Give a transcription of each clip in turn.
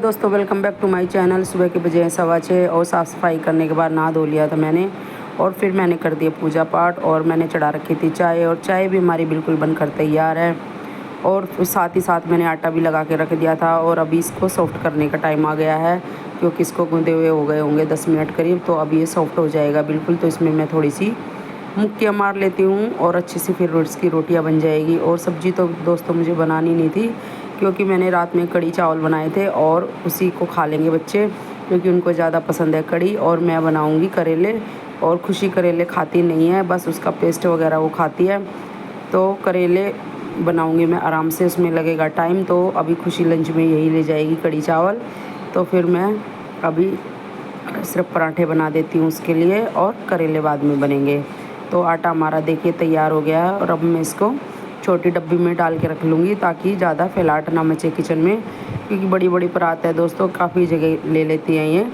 दोस्तों, welcome back to my channel. सुबह के बजे 6:15 और साफ़ सफाई करने के बाद नहा धो लिया था मैंने। और फिर मैंने कर दिया पूजा पाठ और मैंने चढ़ा रखी थी चाय, और चाय भी हमारी बिल्कुल बनकर तैयार है। और साथ ही साथ मैंने आटा भी लगा के रख दिया था। और अभी इसको सॉफ्ट करने का टाइम आ गया है, क्योंकि इसको गूँधे हुए हो गए होंगे 10 मिनट करीब। तो अभी ये सॉफ्ट हो जाएगा बिल्कुल। तो इसमें मैं थोड़ी सी मुक्कियाँ मार लेती हूँ और अच्छी सी फिर इसकी रोटियाँ बन जाएगी। और सब्ज़ी तो दोस्तों मुझे बनानी नहीं थी, क्योंकि मैंने रात में कढ़ी चावल बनाए थे और उसी को खा लेंगे बच्चे, क्योंकि उनको ज़्यादा पसंद है कढ़ी। और मैं बनाऊँगी करेले, और खुशी करेले खाती नहीं है, बस उसका पेस्ट वगैरह वो खाती है। तो करेले बनाऊँगी मैं आराम से, उसमें लगेगा टाइम। तो अभी खुशी लंच में यही ले जाएगी कढ़ी चावल। तो फिर मैं अभी सिर्फ पराठे बना देती हूँ उसके लिए, और करेले बाद में बनेंगे। तो आटा हमारा देखिए तैयार हो गया है, और अब मैं इसको छोटी डब्बी में डाल के रख लूँगी, ताकि ज़्यादा फैलाट ना मचे किचन में, क्योंकि बड़ी बड़ी परात है दोस्तों, काफ़ी जगह ले लेती हैं ये।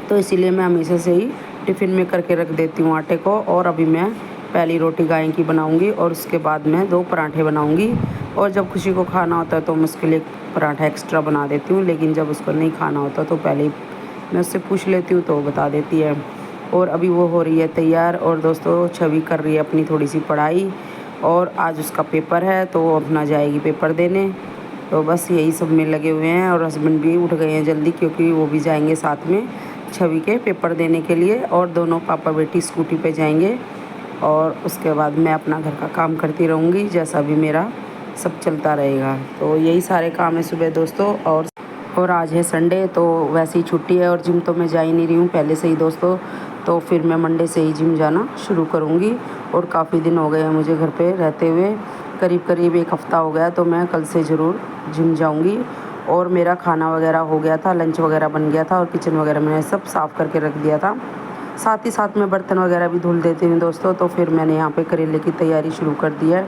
तो इसीलिए मैं हमेशा से ही टिफ़िन में करके रख देती हूँ आटे को। और अभी मैं पहली रोटी गाय की बनाऊँगी, और उसके बाद मैं 2 पराठे बनाऊँगी। और जब खुशी को खाना होता है तो मैं उसके लिए पराठा एक्स्ट्रा बना देती हूँ, लेकिन जब उसको नहीं खाना होता तो पहले ही मैं उससे पूछ लेती हूँ तो वो बता देती है। और अभी वो हो रही है तैयार। और दोस्तों छवि कर रही है अपनी थोड़ी सी पढ़ाई, और आज उसका पेपर है तो वो अपना जाएगी पेपर देने। तो बस यही सब में लगे हुए हैं। और हस्बैंड भी उठ गए हैं जल्दी, क्योंकि वो भी जाएंगे साथ में छवि के पेपर देने के लिए। और दोनों पापा बेटी स्कूटी पे जाएंगे, और उसके बाद मैं अपना घर का काम करती रहूँगी, जैसा भी मेरा सब चलता रहेगा। तो यही सारे काम है सुबह दोस्तों। और आज है संडे, तो वैसे ही छुट्टी है, और जिम तो मैं जा ही नहीं रही हूँ पहले से ही दोस्तों। तो फिर मैं मंडे से ही जिम जाना शुरू करूँगी। और काफ़ी दिन हो गए हैं मुझे घर पे रहते हुए, करीब करीब 1 हफ़्ता हो गया। तो मैं कल से ज़रूर जिम जाऊँगी। और मेरा खाना वगैरह हो गया था, लंच वगैरह बन गया था, और किचन वगैरह मैंने सब साफ़ करके रख दिया था। साथ ही साथ मैं बर्तन वगैरह भी धुल देती हूँ दोस्तों। तो फिर मैंने यहाँ पे करेले की तैयारी शुरू कर दी है,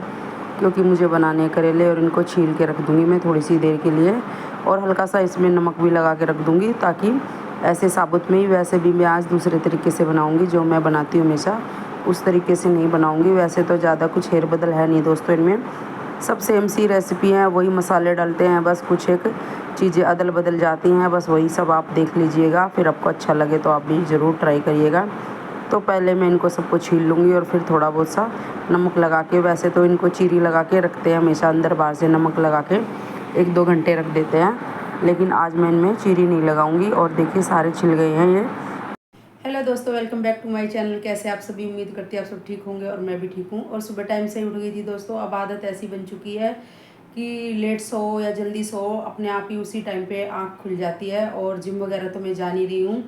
क्योंकि मुझे बनाने करेले। और इनको छील के रख दूँगी मैं थोड़ी सी देर के लिए, और हल्का सा इसमें नमक भी लगा के रख दूँगी, ताकि ऐसे साबुत में ही, वैसे भी मैं आज दूसरे तरीके से बनाऊँगी, जो मैं बनाती हूँ हमेशा उस तरीके से नहीं बनाऊँगी। वैसे तो ज़्यादा कुछ हेर बदल है नहीं दोस्तों इनमें, सब सेम सी रेसिपी हैं, वही मसाले डालते हैं, बस कुछ एक चीज़ें अदल बदल जाती हैं, बस वही सब आप देख लीजिएगा। फिर आपको अच्छा लगे तो आप भी ज़रूर ट्राई करिएगा। तो पहले मैं इनको सबको छील लूँगी, और फिर थोड़ा बहुत सा नमक लगा के, वैसे तो इनको चीरी लगा के रखते हैं हमेशा, अंदर बाहर से नमक लगा के 1-2 घंटे रख देते हैं, लेकिन आज मैं इनमें चीरी नहीं लगाऊंगी। और देखिए सारे छिल गए हैं ये। हेलो दोस्तों, welcome back to my channel. कैसे आप सभी? उम्मीद करती हैं आप सब ठीक होंगे, और मैं भी ठीक हूँ। और सुबह टाइम से ही उठ गई थी दोस्तों। अब आदत ऐसी बन चुकी है कि लेट सो या जल्दी सो, अपने आप ही उसी टाइम पे आँख खुल जाती है। और जिम वगैरह तो मैं जा नहीं रही हूँ,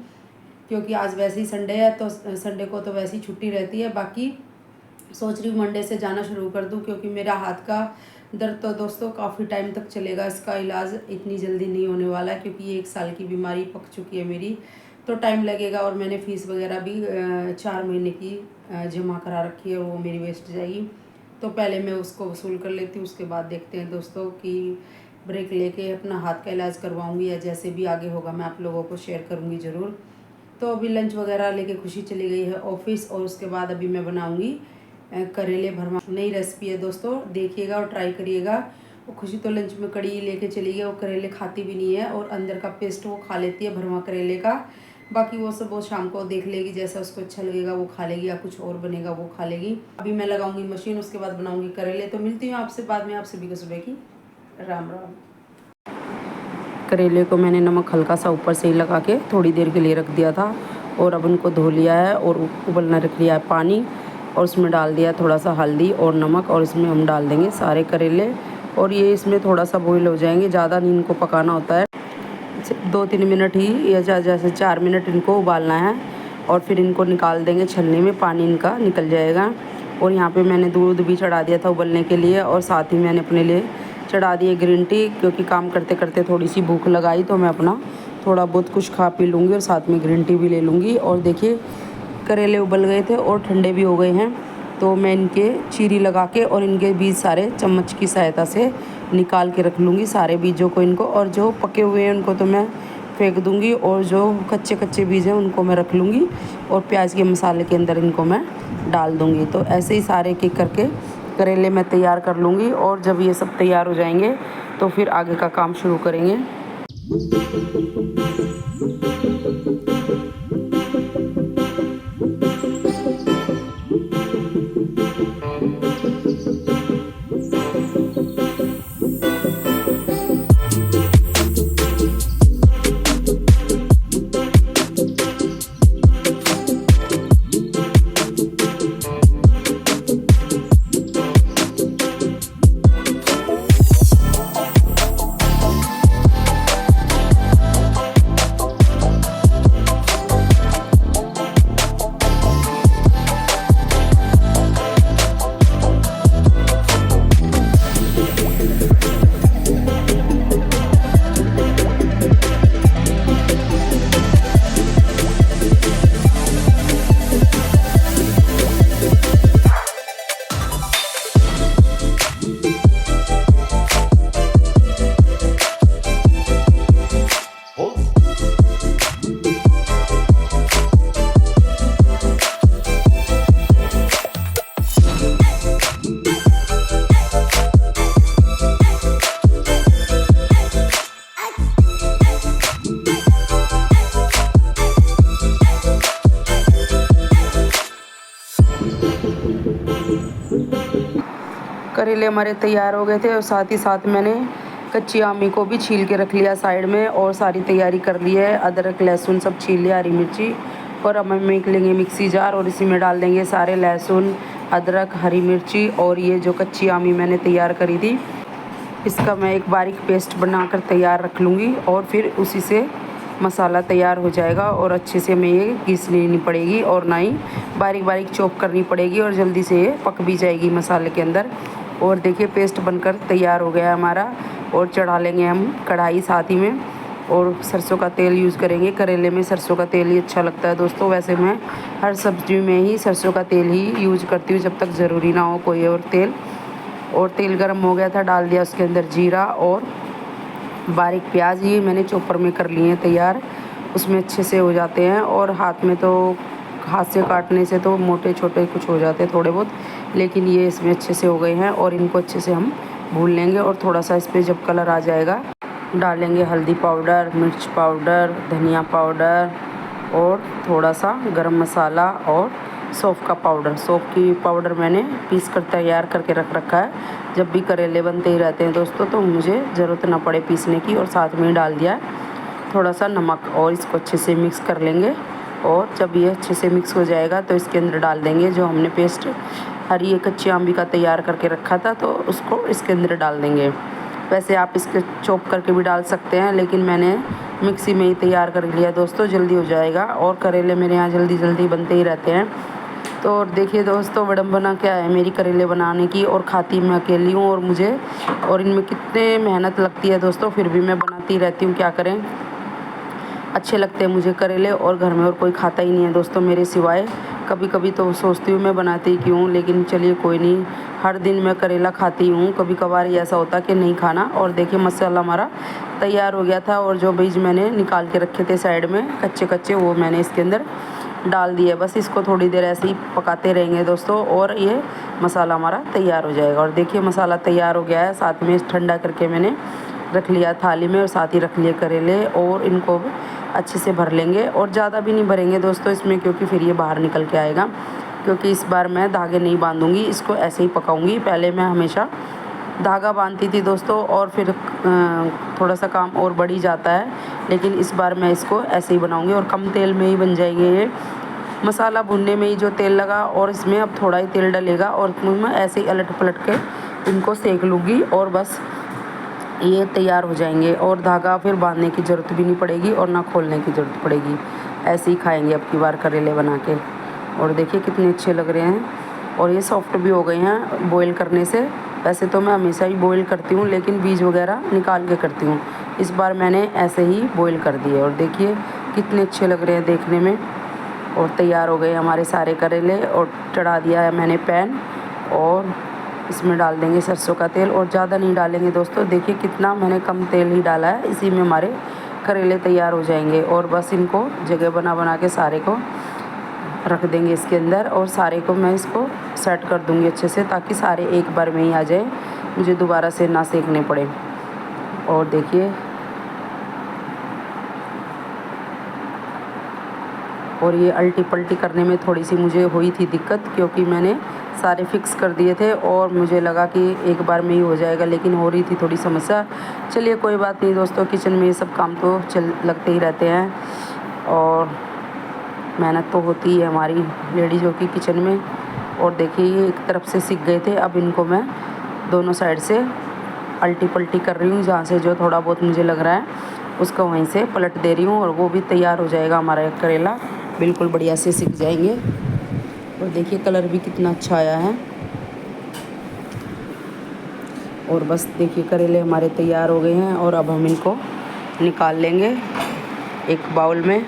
क्योंकि आज वैसे ही संडे है, तो संडे को तो वैसे ही छुट्टी रहती है। बाकी सोच रही हूँ मंडे से जाना शुरू कर दूँ, क्योंकि मेरा हाथ का दर्द तो दोस्तों काफ़ी टाइम तक चलेगा। इसका इलाज इतनी जल्दी नहीं होने वाला है, क्योंकि ये 1 साल की बीमारी पक चुकी है मेरी, तो टाइम लगेगा। और मैंने फ़ीस वगैरह भी 4 महीने की जमा करा रखी है, और वो मेरी वेस्ट जाएगी। तो पहले मैं उसको वसूल कर लेती हूँ, उसके बाद देखते हैं दोस्तों कि ब्रेक लेके अपना हाथ का इलाज करवाऊँगी, या जैसे भी आगे होगा मैं आप लोगों को शेयर करूँगी ज़रूर। तो अभी लंच वगैरह लेके खुशी चली गई है ऑफिस, और उसके बाद अभी मैं बनाऊँगी करेले भरमा। नई रेसिपी है दोस्तों, देखिएगा और ट्राई करिएगा। वो खुशी तो लंच में कड़ी लेके चली गई, वो करेले खाती भी नहीं है, और अंदर का पेस्ट वो खा लेती है भरमा करेले का। बाकी वो सब वो शाम को देख लेगी, जैसा उसको अच्छा लगेगा वो खा लेगी, या कुछ और बनेगा वो खा लेगी। अभी मैं लगाऊंगी मशीन, उसके बाद बनाऊंगी करेले। तो मिलती हूँ आपसे बाद में। आप सभी को सुबह की राम राम। करेले को मैंने नमक हल्का सा ऊपर से ही लगा के थोड़ी देर के लिए रख दिया था, और अब उनको धो लिया है, और उबलना रख लिया है पानी, और उसमें डाल दिया थोड़ा सा हल्दी और नमक। और इसमें हम डाल देंगे सारे करेले, और ये इसमें थोड़ा सा बॉईल हो जाएंगे, ज़्यादा नहीं इनको पकाना होता है, 2-3 मिनट ही, या जैसे 4 मिनट इनको उबालना है। और फिर इनको निकाल देंगे छलनी में, पानी इनका निकल जाएगा। और यहाँ पे मैंने दूध भी चढ़ा दिया था उबलने के लिए, और साथ ही मैंने अपने लिए चढ़ा दिए ग्रीन टी, क्योंकि काम करते करते थोड़ी सी भूख लगाई, तो मैं अपना थोड़ा बहुत कुछ खा पी लूँगी, और साथ में ग्रीन टी भी ले लूँगी। और देखिए करेले उबल गए थे और ठंडे भी हो गए हैं, तो मैं इनके चीरी लगा के, और इनके बीज सारे चम्मच की सहायता से निकाल के रख लूँगी सारे बीजों को इनको। और जो पके हुए हैं उनको तो मैं फेंक दूँगी, और जो कच्चे कच्चे बीज हैं उनको मैं रख लूँगी, और प्याज के मसाले के अंदर इनको मैं डाल दूँगी। तो ऐसे ही सारे एक एक करके करेले मैं तैयार कर लूँगी। और जब ये सब तैयार हो जाएंगे तो फिर आगे का काम शुरू करेंगे। करेले हमारे तैयार हो गए थे और साथ ही साथ मैंने कच्ची आमी को भी छील के रख लिया साइड में और सारी तैयारी कर ली है। अदरक लहसुन सब छील लिया, हरी मिर्ची, और अब हम मेक लेंगे मिक्सी जार और इसी में डाल देंगे सारे लहसुन, अदरक, हरी मिर्ची और ये जो कच्ची आमी मैंने तैयार करी थी, इसका मैं एक बारीक पेस्ट बनाकर तैयार रख लूँगी और फिर उसी से मसाला तैयार हो जाएगा और अच्छे से हमें ये घिस लेनी पड़ेगी और ना ही बारीक बारीक चॉप करनी पड़ेगी और जल्दी से ये पक भी जाएगी मसाले के अंदर। और देखिए पेस्ट बनकर तैयार हो गया है हमारा। और चढ़ा लेंगे हम कढ़ाई साथ ही में और सरसों का तेल यूज़ करेंगे। करेले में सरसों का तेल ही अच्छा लगता है दोस्तों। वैसे मैं हर सब्ज़ी में ही सरसों का तेल ही यूज़ करती हूँ जब तक ज़रूरी ना हो कोई और तेल। और तेल गर्म हो गया था, डाल दिया उसके अंदर जीरा और बारीक प्याज, ये मैंने चॉपर में कर लिए हैं तैयार। उसमें अच्छे से हो जाते हैं और हाथ में तो हाथ से काटने से तो मोटे छोटे कुछ हो जाते हैं थोड़े बहुत, लेकिन ये इसमें अच्छे से हो गए हैं। और इनको अच्छे से हम भून लेंगे और थोड़ा सा इस पर जब कलर आ जाएगा डालेंगे हल्दी पाउडर, मिर्च पाउडर, धनिया पाउडर और थोड़ा सा गरम मसाला और सौंफ का पाउडर। सौंफ की पाउडर मैंने पीस कर तैयार करके रख रखा है। जब भी करेले बनते ही रहते हैं दोस्तों तो मुझे ज़रूरत ना पड़े पीसने की, और साथ में ही डाल दिया है थोड़ा सा नमक और इसको अच्छे से मिक्स कर लेंगे। और जब ये अच्छे से मिक्स हो जाएगा तो इसके अंदर डाल देंगे जो हमने पेस्ट हरी कच्ची आम का तैयार करके रखा था, तो उसको इसके अंदर डाल देंगे। वैसे आप इसके चॉप करके भी डाल सकते हैं, लेकिन मैंने मिक्सी में ही तैयार कर लिया दोस्तों, जल्दी हो जाएगा। और करेले मेरे यहाँ जल्दी जल्दी बनते ही रहते हैं। तो देखिए दोस्तों विडम्बना क्या है मेरी करेले बनाने की, और खाती मैं अकेली हूँ और मुझे और इनमें कितने मेहनत लगती है दोस्तों, फिर भी मैं बनाती रहती हूँ। क्या करें, अच्छे लगते हैं मुझे करेले और घर में और कोई खाता ही नहीं है दोस्तों मेरे सिवाय। कभी कभी तो सोचती हूँ मैं बनाती ही क्यों, लेकिन चलिए कोई नहीं, हर दिन मैं करेला खाती हूँ। कभी कभार ही ऐसा होता कि नहीं खाना। और देखिए मसाला हमारा तैयार हो गया था और जो बीज मैंने निकाल के रखे थे साइड में कच्चे कच्चे, वो मैंने इसके अंदर डाल दिए। बस इसको थोड़ी देर ऐसे ही पकाते रहेंगे दोस्तों और ये मसाला हमारा तैयार हो जाएगा। और देखिए मसाला तैयार हो गया है, साथ में ठंडा करके मैंने रख लिया थाली में और साथ ही रख लिए करेले, और इनको अच्छे से भर लेंगे। और ज़्यादा भी नहीं भरेंगे दोस्तों इसमें, क्योंकि फिर ये बाहर निकल के आएगा। क्योंकि इस बार मैं धागे नहीं बांधूंगी, इसको ऐसे ही पकाऊंगी। पहले मैं हमेशा धागा बांधती थी दोस्तों और फिर थोड़ा सा काम और बढ़ ही जाता है, लेकिन इस बार मैं इसको ऐसे ही बनाऊंगी और कम तेल में ही बन जाएंगे ये। मसाला भुनने में ही जो तेल लगा और इसमें अब थोड़ा ही तेल डलेगा और मैं ऐसे ही अलट पलट के इनको सेक लूँगी और बस ये तैयार हो जाएंगे। और धागा फिर बांधने की ज़रूरत भी नहीं पड़ेगी और ना खोलने की ज़रूरत पड़ेगी। ऐसे ही खाएंगे अब की बार करेले बना के। और देखिए कितने अच्छे लग रहे हैं और ये सॉफ्ट भी हो गए हैं बॉईल करने से। वैसे तो मैं हमेशा ही बॉईल करती हूँ, लेकिन बीज वगैरह निकाल के करती हूँ। इस बार मैंने ऐसे ही बॉईल कर दिए और देखिए कितने अच्छे लग रहे हैं देखने में। और तैयार हो गए हमारे सारे करेले और चढ़ा दिया है मैंने पैन, और इसमें डाल देंगे सरसों का तेल और ज़्यादा नहीं डालेंगे दोस्तों। देखिए कितना मैंने कम तेल ही डाला है, इसी में हमारे करेले तैयार हो जाएंगे। और बस इनको जगह बना बना के सारे को रख देंगे इसके अंदर, और सारे को मैं इसको सेट कर दूंगी अच्छे से, ताकि सारे एक बार में ही आ जाए, मुझे दोबारा से ना सेकने पड़े। और देखिए और ये अल्टी पल्टी करने में थोड़ी सी मुझे हुई थी दिक्कत, क्योंकि मैंने सारे फिक्स कर दिए थे और मुझे लगा कि एक बार में ही हो जाएगा, लेकिन हो रही थी थोड़ी समस्या। चलिए कोई बात नहीं दोस्तों, किचन में ये सब काम तो लगते ही रहते हैं और मेहनत तो होती है हमारी लेडीज़ों की किचन में। और देखिए ये एक तरफ से सीख गए थे, अब इनको मैं दोनों साइड से अल्टी पल्टी कर रही हूँ। जहाँ से जो थोड़ा बहुत मुझे लग रहा है उसको वहीं से पलट दे रही हूँ और वो भी तैयार हो जाएगा हमारा करेला, बिल्कुल बढ़िया से सीख जाएंगे। और देखिए कलर भी कितना अच्छा आया है। और बस देखिए करेले हमारे तैयार हो गए हैं और अब हम इनको निकाल लेंगे एक बाउल में।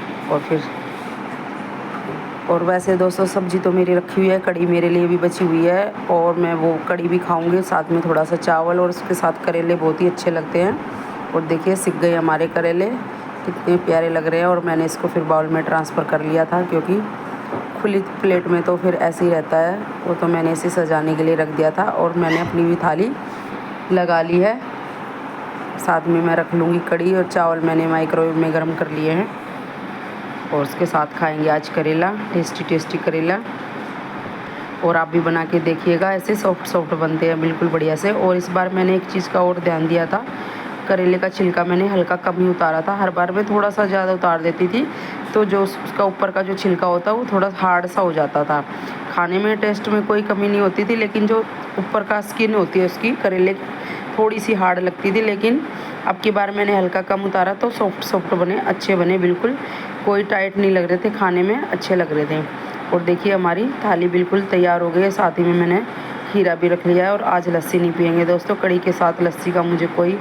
और वैसे दोस्तों सब्ज़ी तो मेरी रखी हुई है, कड़ी मेरे लिए भी बची हुई है और मैं वो कड़ी भी खाऊंगी, साथ में थोड़ा सा चावल, और उसके साथ करेले बहुत ही अच्छे लगते हैं। और देखिए सिक गए हमारे करेले, कितने प्यारे लग रहे हैं। और मैंने इसको फिर बाउल में ट्रांसफ़र कर लिया था, क्योंकि खुली प्लेट में तो फिर ऐसे ही रहता है, वो तो मैंने इसे सजाने के लिए रख दिया था। और मैंने अपनी भी थाली लगा ली है, साथ में मैं रख लूँगी कड़ी, और चावल मैंने माइक्रोवेव में गर्म कर लिए हैं और उसके साथ खाएंगे आज करेला, टेस्टी टेस्टी करेला। और आप भी बना के देखिएगा, ऐसे सॉफ्ट सॉफ्ट बनते हैं बिल्कुल बढ़िया से। और इस बार मैंने एक चीज़ का और ध्यान दिया था, करेले का छिलका मैंने हल्का कम ही उतारा था। हर बार मैं थोड़ा सा ज़्यादा उतार देती थी, तो जो उसका ऊपर का जो छिलका होता है वो थोड़ा हार्ड सा हो जाता था। खाने में टेस्ट में कोई कमी नहीं होती थी, लेकिन जो ऊपर का स्किन होती है उसकी करेले थोड़ी सी हार्ड लगती थी। लेकिन अब की बार मैंने हल्का कम उतारा तो सॉफ्ट सॉफ्ट बने, अच्छे बने, बिल्कुल कोई टाइट नहीं लग रहे थे, खाने में अच्छे लग रहे थे। और देखिए हमारी थाली बिल्कुल तैयार हो गई है, साथ ही में मैंने खीरा भी रख लिया है। और आज लस्सी नहीं पियेंगे दोस्तों, कड़ी के साथ लस्सी का मुझे कोई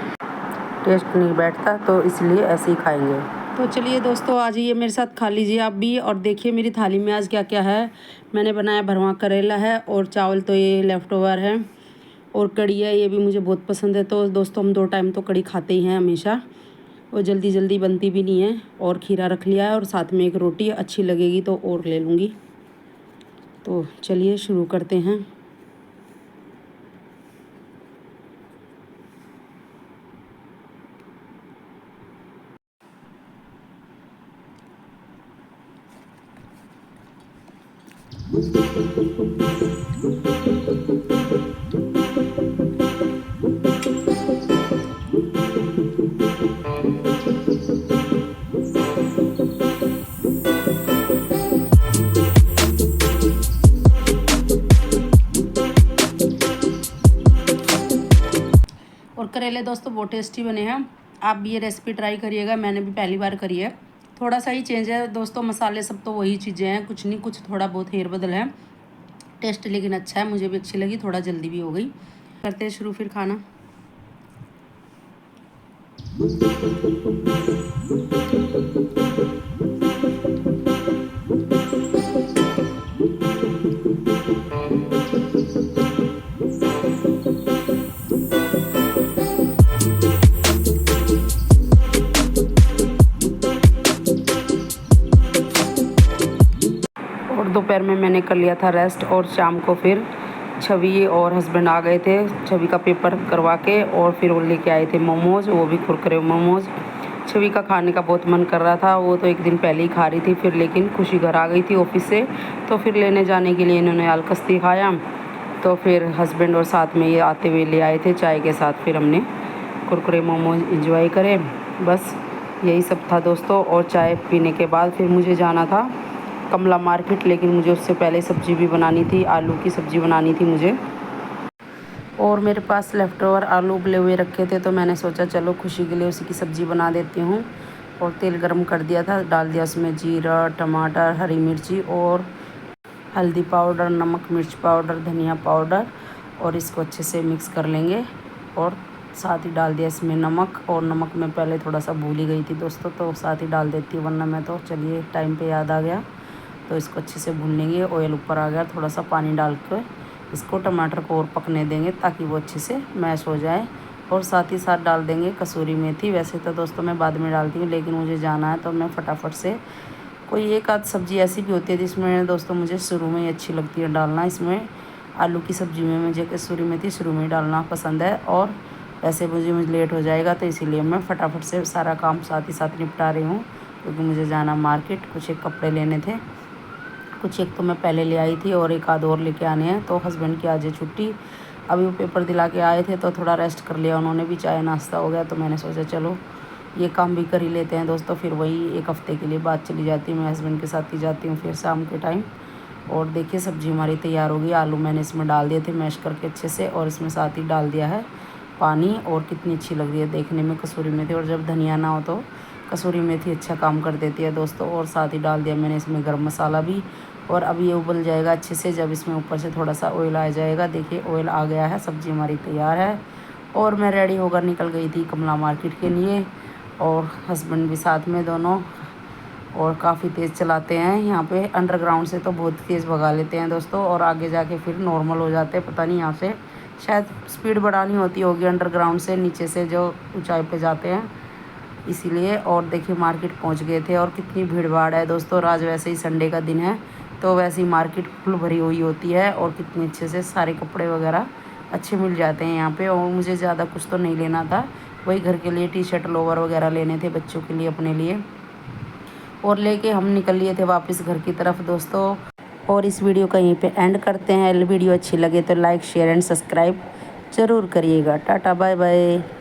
टेस्ट नहीं बैठता, तो इसलिए ऐसे ही खाएंगे। तो चलिए दोस्तों आ जाइए मेरे साथ, खा लीजिए आप भी। और देखिए मेरी थाली में आज क्या क्या है। मैंने बनाया भरवा करेला है, और चावल तो ये लेफ़्ट ओवर है, और कड़ी है, ये भी मुझे बहुत पसंद है। तो दोस्तों हम 2 टाइम तो कड़ी खाते ही हैं हमेशा, और जल्दी जल्दी बनती भी नहीं है। और खीरा रख लिया है, और साथ में एक रोटी अच्छी लगेगी तो और ले लूँगी। तो चलिए शुरू करते हैं। और करेले दोस्तों बहुत टेस्टी बने हैं, आप भी ये रेसिपी ट्राई करिएगा, मैंने भी पहली बार करी है। थोड़ा सा ही चेंज है दोस्तों, मसाले सब तो वही चीज़ें हैं, कुछ नहीं, कुछ थोड़ा बहुत हेर बदल है। टेस्ट लेकिन अच्छा है, मुझे भी अच्छी लगी, थोड़ा जल्दी भी हो गई। करते हैं शुरू फिर खाना। और दोपहर में मैंने कर लिया था रेस्ट, और शाम को फिर छवि और हस्बैंड आ गए थे छवि का पेपर करवा के, और फिर वो लेके आए थे मोमोज़, वो भी कुरकुरे मोमोज़। छवि का खाने का बहुत मन कर रहा था, वो तो एक दिन पहले ही खा रही थी, फिर लेकिन खुशी घर आ गई थी ऑफिस से, तो फिर लेने जाने के लिए इन्होंने आलकस दिखाया। तो फिर हस्बैंड और साथ में ये आते हुए ले आए थे चाय के साथ, फिर हमने कुरकुरे मोमोज इंजॉय करे। बस यही सब था दोस्तों। और चाय पीने के बाद फिर मुझे जाना था कमला मार्केट, लेकिन मुझे उससे पहले सब्ज़ी भी बनानी थी, आलू की सब्ज़ी बनानी थी मुझे। और मेरे पास लेफ़्ट ओवर आलू उबले हुए रखे थे, तो मैंने सोचा चलो खुशी के लिए उसी की सब्ज़ी बना देती हूँ। और तेल गरम कर दिया था, डाल दिया उसमें जीरा, टमाटर, हरी मिर्ची और हल्दी पाउडर, नमक, मिर्च पाउडर, धनिया पाउडर, और इसको अच्छे से मिक्स कर लेंगे। और साथ ही डाल दिया इसमें नमक, और नमक मैं पहले थोड़ा सा भूल ही गई थी दोस्तों, तो साथ ही डाल देती हूँ, वरना मैं तो चलिए टाइम पे याद आ गया। तो इसको अच्छे से भून लेंगे, ऑयल ऊपर आ गया, थोड़ा सा पानी डाल कर इसको टमाटर को और पकने देंगे ताकि वो अच्छे से मैश हो जाए। और साथ ही साथ डाल देंगे कसूरी मेथी। वैसे तो दोस्तों मैं बाद में डालती हूँ, लेकिन मुझे जाना है तो मैं फटाफट से, कोई एक आध सब्ज़ी ऐसी भी होती है जिसमें दोस्तों मुझे शुरू में ही अच्छी लगती है डालना। इसमें आलू की सब्ज़ी में मुझे कसूरी मेथी शुरू में डालना पसंद है, और वैसे मुझे लेट हो जाएगा, तो इसीलिए मैं फटाफट से सारा काम साथ ही साथ निपटा रही हूँ। क्योंकि मुझे जाना मार्केट, कुछ एक कपड़े लेने थे। कुछ एक तो मैं पहले ले आई थी और एक आध और लेके आने हैं। तो हस्बैंड की आज है छुट्टी, अभी वो पेपर दिला के आए थे तो थोड़ा रेस्ट कर लिया उन्होंने भी, चाय नाश्ता हो गया। तो मैंने सोचा चलो ये काम भी कर ही लेते हैं दोस्तों। फिर वही एक हफ़्ते के लिए बाद चली जाती हूँ, मैं हस्बैंड के साथ ही जाती हूँ फिर शाम के टाइम। और देखिए सब्ज़ी हमारी तैयार हो गई। आलू मैंने इसमें डाल दिए थे मैश करके अच्छे से, और इसमें साथ ही डाल दिया है पानी। और कितनी अच्छी लग रही है देखने में कसूरी मेथी, और जब धनिया ना हो तो कसूरी मेथी अच्छा काम कर देती है दोस्तों। और साथ ही डाल दिया मैंने इसमें गरम मसाला भी। और अब ये उबल जाएगा अच्छे से, जब इसमें ऊपर से थोड़ा सा ऑयल आ जाएगा। देखिए ऑयल आ गया है, सब्ज़ी हमारी तैयार है। और मैं रेडी होकर निकल गई थी कमला मार्केट के लिए, और हस्बैंड भी साथ में दोनों। और काफ़ी तेज़ चलाते हैं यहाँ पे, अंडरग्राउंड से तो बहुत तेज़ भगा लेते हैं दोस्तों, और आगे जाके फिर नॉर्मल हो जाते हैं। पता नहीं यहाँ से शायद स्पीड बढ़ानी होती होगी अंडरग्राउंड से, नीचे से जो ऊंचाई पे जाते हैं इसीलिए। और देखिए मार्केट पहुँच गए थे, और कितनी भीड़ भाड़ है दोस्तों। आज वैसे ही संडे का दिन है तो वैसे ही मार्केट फुल भरी हुई होती है, और कितने अच्छे से सारे कपड़े वगैरह अच्छे मिल जाते हैं यहाँ पे। और मुझे ज़्यादा कुछ तो नहीं लेना था, वही घर के लिए टी शर्ट लोवर वगैरह लेने थे बच्चों के लिए, अपने लिए। और लेके हम निकल लिए थे वापस घर की तरफ दोस्तों। और इस वीडियो का यहीं पे एंड करते हैं। वीडियो अच्छी लगे तो लाइक शेयर एंड सब्सक्राइब ज़रूर करिएगा। Tata bye bye.